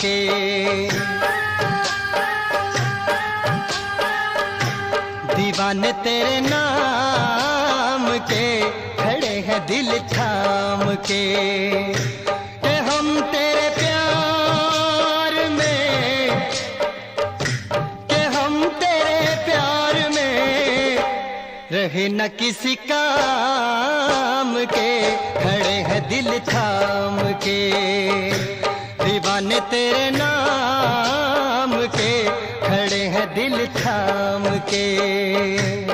के। दीवाने तेरे नाम के खड़े हैं दिल थाम के। कि हम तेरे प्यार में, कि हम तेरे प्यार में रहे न किसी काम के, खड़े हैं दिल थाम के। दीवाने तेरे नाम के खड़े हैं दिल थाम के।